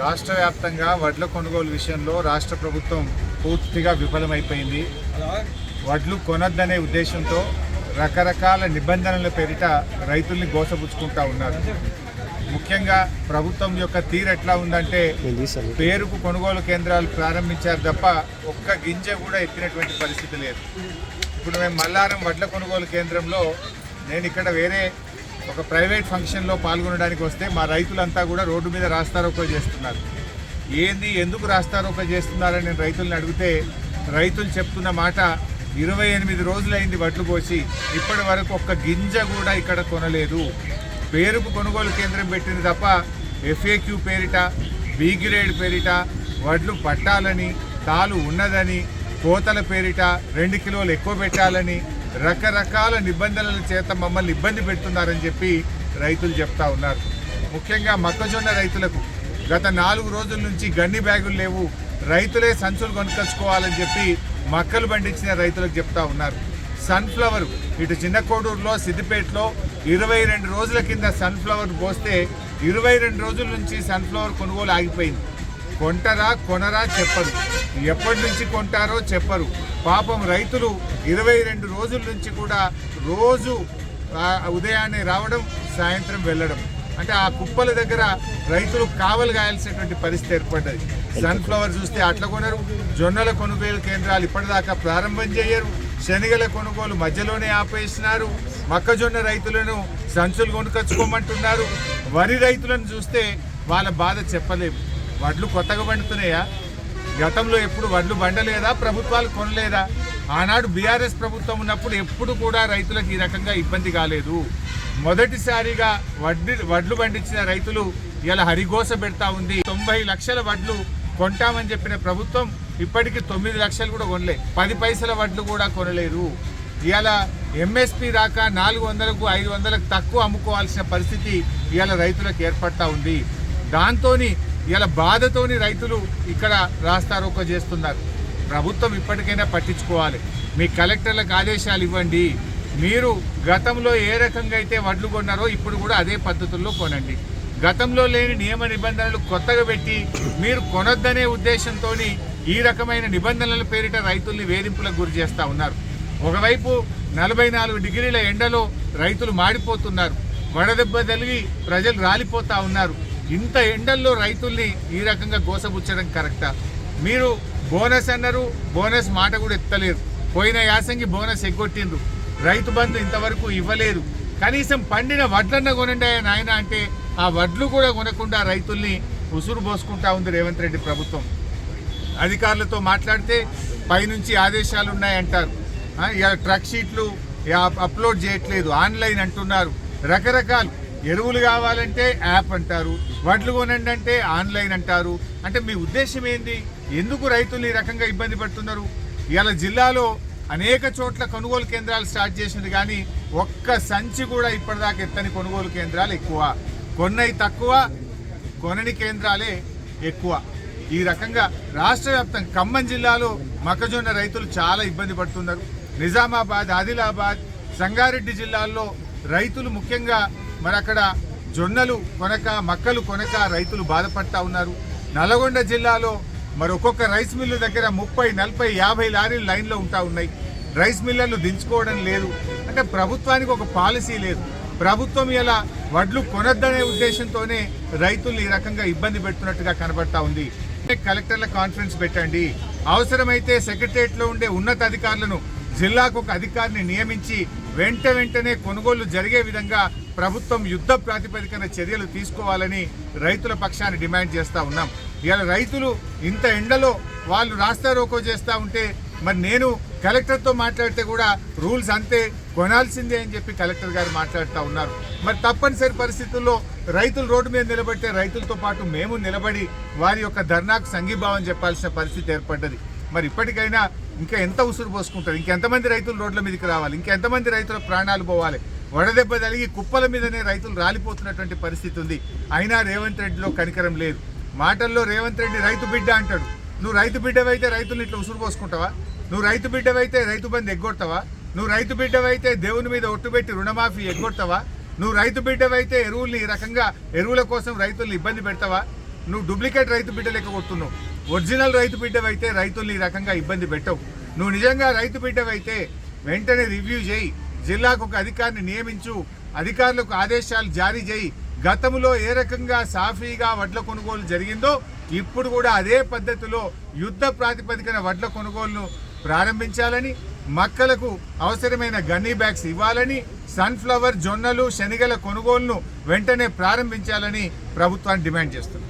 రాష్ట్ర వ్యాప్తంగా వడ్ల కొనుగోలు విషయంలో రాష్ట్ర ప్రభుత్వం పూర్తిగా విఫలమైపోయింది. వడ్లు కొనొద్దనే ఉద్దేశంతో రకరకాల నిబంధనల పేరిట రైతుల్ని గోసపుచ్చుకుంటా ఉన్నారు. ముఖ్యంగా ప్రభుత్వం యొక్క తీరు ఎట్లా ఉందంటే పేరుకు కొనుగోలు కేంద్రాలు ప్రారంభించారు తప్ప ఒక్క గింజ కూడా ఎత్తినటువంటి పరిస్థితి లేదు. ఇప్పుడు మేము మల్లారం వడ్ల కొనుగోలు కేంద్రంలో నేను ఇక్కడ వేరే ఒక ప్రైవేట్ ఫంక్షన్లో పాల్గొనడానికి వస్తే మా రైతులంతా కూడా రోడ్డు మీద రాస్తారోకో చేస్తున్నారు. ఎందుకు రాస్తారోకో చేస్తున్నారని నేను రైతులను అడిగితే రైతులు చెప్తున్న మాట 28 రోజులైంది వడ్లు కోసి ఇప్పటి వరకు ఒక్క గింజ కూడా ఇక్కడ కొనలేదు. పేరుకు కొనుగోలు కేంద్రం పెట్టింది తప్ప FAQ పేరిట బి గ్రేడ్ పేరిట వడ్లు పట్టాలని, తాలు ఉన్నదని, కోతల పేరిట 2 కిలోలు ఎక్కువ పెట్టాలని రకరకాల నిబంధనల చేత మమ్మల్ని ఇబ్బంది పెడుతున్నారని చెప్పి రైతులు చెప్తా ఉన్నారు. ముఖ్యంగా మొక్కజొన్న రైతులకు గత 4 రోజుల నుంచి గన్ని బ్యాగులు లేవు, రైతులే సంచులు కొనుక్కొచ్చుకోవాలని చెప్పి మక్కలు పండించిన రైతులకు చెప్తా ఉన్నారు. సన్ఫ్లవర్ ఇటు చిన్న కోడూరులో, సిద్దిపేటలో 22 రోజుల కింద సన్ఫ్లవర్ పోస్తే 22 రోజుల నుంచి సన్ఫ్లవర్ కొనుగోలు ఆగిపోయింది. కొంటారా కొనరా చెప్పరు, ఎప్పటి నుంచి కొంటారో చెప్పరు. పాపం రైతులు 22 రోజుల నుంచి కూడా రోజు ఉదయాన్నే రావడం, సాయంత్రం వెళ్ళడం, అంటే ఆ కుప్పల దగ్గర రైతులు కావలు గాయాల్సినటువంటి పరిస్థితి ఏర్పడ్డది. సన్ఫ్లవర్ చూస్తే అట్ల కొనరు, జొన్నల కొనుగోలు కేంద్రాలు ఇప్పటిదాకా ప్రారంభం చేయరు, శనగల కొనుగోలు మధ్యలోనే ఆపేసినారు, మొక్కజొన్న రైతులను సంచులు కొనుకొచ్చుకోమంటున్నారు. వరి రైతులను చూస్తే వాళ్ళ బాధ చెప్పలేము. వడ్లు కొత్తగా పండుతున్నాయా? గతంలో ఎప్పుడు వడ్లు బండలేదా? ప్రభుత్వాలు కొనలేదా? ఆనాడు BRS ప్రభుత్వం ఉన్నప్పుడు ఎప్పుడు కూడా రైతులకు ఈ రకంగా ఇబ్బంది కాలేదు. మొదటిసారిగా వడ్లు పండించిన రైతులు ఇలా హరిగోస పెడతా ఉంది. 90 లక్షల వడ్లు కొంటామని చెప్పిన ప్రభుత్వం ఇప్పటికీ 9 లక్షలు కూడా కొనలే, 10 పైసల వడ్లు కూడా కొనలేరు. ఇవాళ MSP రాక 400కు 500కు తక్కువ అమ్ముకోవాల్సిన పరిస్థితి ఇవాళ రైతులకు ఏర్పడతా ఉంది. దాంతోని ఇలా బాధతోని రైతులు ఇక్కడ రాస్తారోకో చేస్తున్నారు. ప్రభుత్వం ఇప్పటికైనా పట్టించుకోవాలి. మీ కలెక్టర్లకు ఆదేశాలు ఇవ్వండి. మీరు గతంలో ఏ రకంగా అయితే వడ్లు కొన్నారో ఇప్పుడు కూడా అదే పద్ధతుల్లో కొనండి. గతంలో లేని నియమ నిబంధనలు కొత్తగా పెట్టి మీరు కొనొద్దనే ఉద్దేశంతో ఈ రకమైన నిబంధనల పేరిట రైతుల్ని వేధింపులకు గురి చేస్తూ ఉన్నారు. ఒకవైపు 44 డిగ్రీల ఎండలో రైతులు మాడిపోతున్నారు, వడదెబ్బ తగిలి ప్రజలు రాలిపోతూ ఉన్నారు. ఇంత ఎండల్లో రైతుల్ని ఈ రకంగా గోసబుచ్చడం కరెక్టా? మీరు బోనస్ అన్నారు, బోనస్ మాట కూడా ఎత్తలేరు. పోయిన యాసంగి బోనస్ ఎగ్గొట్టిండ్రు, రైతు బంధు ఇంతవరకు ఇవ్వలేదు. కనీసం పండిన వడ్లన్న కొనండి నాయన అంటే ఆ వడ్లు కూడా కొనకుండా రైతుల్ని ఉసురు పోసుకుంటా ఉంది రేవంత్ రెడ్డి ప్రభుత్వం. అధికారులతో మాట్లాడితే పైనుంచి ఆదేశాలు ఉన్నాయంటారు. ఇలా ట్రక్ షీట్లు అప్లోడ్ చేయట్లేదు, ఆన్లైన్ అంటున్నారు. రకరకాలు ఎరువులు కావాలంటే యాప్ అంటారు, వడ్లు కొనండి అంటే ఆన్లైన్ అంటారు. అంటే మీ ఉద్దేశం ఏంది? ఎందుకు రైతులు ఈ రకంగా ఇబ్బంది పడుతున్నారు? ఇవాళ జిల్లాలో అనేక చోట్ల కొనుగోలు కేంద్రాలు స్టార్ట్ చేసింది, కానీ ఒక్క సంచి కూడా ఇప్పటిదాకా ఎత్తని కొనుగోలు కేంద్రాలు ఎక్కువ, కొన్నవి తక్కువ, కొనని కేంద్రాలే ఎక్కువ. ఈ రకంగా రాష్ట్ర వ్యాప్తంగా ఖమ్మం జిల్లాలో మొక్కజొన్న రైతులు చాలా ఇబ్బంది పడుతున్నారు. నిజామాబాద్, ఆదిలాబాద్, సంగారెడ్డి జిల్లాల్లో రైతులు ముఖ్యంగా మరి అక్కడ జొన్నలు కొనక, మక్కలు కొనక రైతులు బాధపడతా ఉన్నారు. నల్గొండ జిల్లాలో మరి ఒక్కొక్క రైస్ మిల్లు దగ్గర 30, 40, 50 లారీలు లైన్లో ఉంటా ఉన్నాయి. రైస్ మిల్లర్లు దించుకోవడం లేదు. అంటే ప్రభుత్వానికి ఒక పాలసీ లేదు. ప్రభుత్వం ఇలా వడ్లు కొనొద్దనే ఉద్దేశంతోనే రైతులు ఈ రకంగా ఇబ్బంది పెడుతున్నట్టుగా కనబడతా ఉంది. కలెక్టర్ల కాన్ఫరెన్స్ పెట్టండి, అవసరమైతే సెక్రటరియట్లో ఉండే ఉన్నతాధికారులను జిల్లాకు ఒక అధికారిని నియమించి వెంటనే కొనుగోళ్లు జరిగే విధంగా ప్రభుత్వం యుద్ధ ప్రాతిపదికన చర్యలు తీసుకోవాలని రైతుల పక్షాన్ని డిమాండ్ చేస్తూ ఉన్నాం. ఇవాళ రైతులు ఇంత ఎండలో వాళ్ళు రాస్తారోకో చేస్తూ ఉంటే మరి నేను కలెక్టర్తో మాట్లాడితే కూడా రూల్స్ అంతే, కొనాల్సిందే అని చెప్పి కలెక్టర్ గారు మాట్లాడుతూ ఉన్నారు. మరి తప్పనిసరి పరిస్థితుల్లో రైతులు రోడ్డు మీద నిలబడితే రైతులతో పాటు మేము నిలబడి వారి యొక్క ధర్నాకు సంఘీభావం చెప్పాల్సిన పరిస్థితి ఏర్పడ్డది. మరి ఇప్పటికైనా ఇంకా ఎంత ఉసురు పోసుకుంటారు? ఇంకెంతమంది రైతులు రోడ్ల మీదకి రావాలి? ఇంకెంతమంది రైతుల ప్రాణాలు పోవాలి? వడదెబ్బ తగిలి కుప్పల మీదనే రైతులు రాలిపోతున్నటువంటి పరిస్థితి ఉంది. అయినా రేవంత్ రెడ్డిలో కనికరం లేదు. మాటల్లో రేవంత్ రెడ్డి రైతు బిడ్డ అంటాడు. నువ్వు రైతు బిడ్డవైతే రైతులు ఇట్లా ఉసురు పోసుకుంటావా? నువ్వు రైతు బిడ్డవైతే రైతు బంధు ఎగ్గొడతావా? నువ్వు రైతు బిడ్డవైతే దేవుని మీద ఒట్టుబెట్టి రుణమాఫీ ఎగ్గొడతావా? నువ్వు రైతు బిడ్డవైతే ఎరువుల్ని ఈ రకంగా ఎరువుల కోసం రైతుల్ని ఇబ్బంది పెడతావా? నువ్వు డూప్లికేట్ రైతు బిడ్డ లెక్క కొడుతున్నావు. ఒరిజినల్ రైతు బిడ్డవైతే రైతుల్ని ఈ రకంగా ఇబ్బంది పెట్టవు. నువ్వు నిజంగా రైతు బిడ్డవైతే వెంటనే రివ్యూ చేయి, జిల్లాకు ఒక అధికారిని నియమించు, అధికారులకు ఆదేశాలు జారీ చేయి. గతంలో ఏ రకంగా సాఫీగా వడ్ల కొనుగోలు జరిగిందో ఇప్పుడు కూడా అదే పద్ధతిలో యుద్ధ ప్రాతిపదికన వడ్ల కొనుగోలును ప్రారంభించాలని, మక్కలకు అవసరమైన గన్నీ బ్యాగ్స్ ఇవ్వాలని, సన్ఫ్లవర్, జొన్నలు, శనగల కొనుగోలును వెంటనే ప్రారంభించాలని ప్రభుత్వాన్ని డిమాండ్ చేస్తుంది.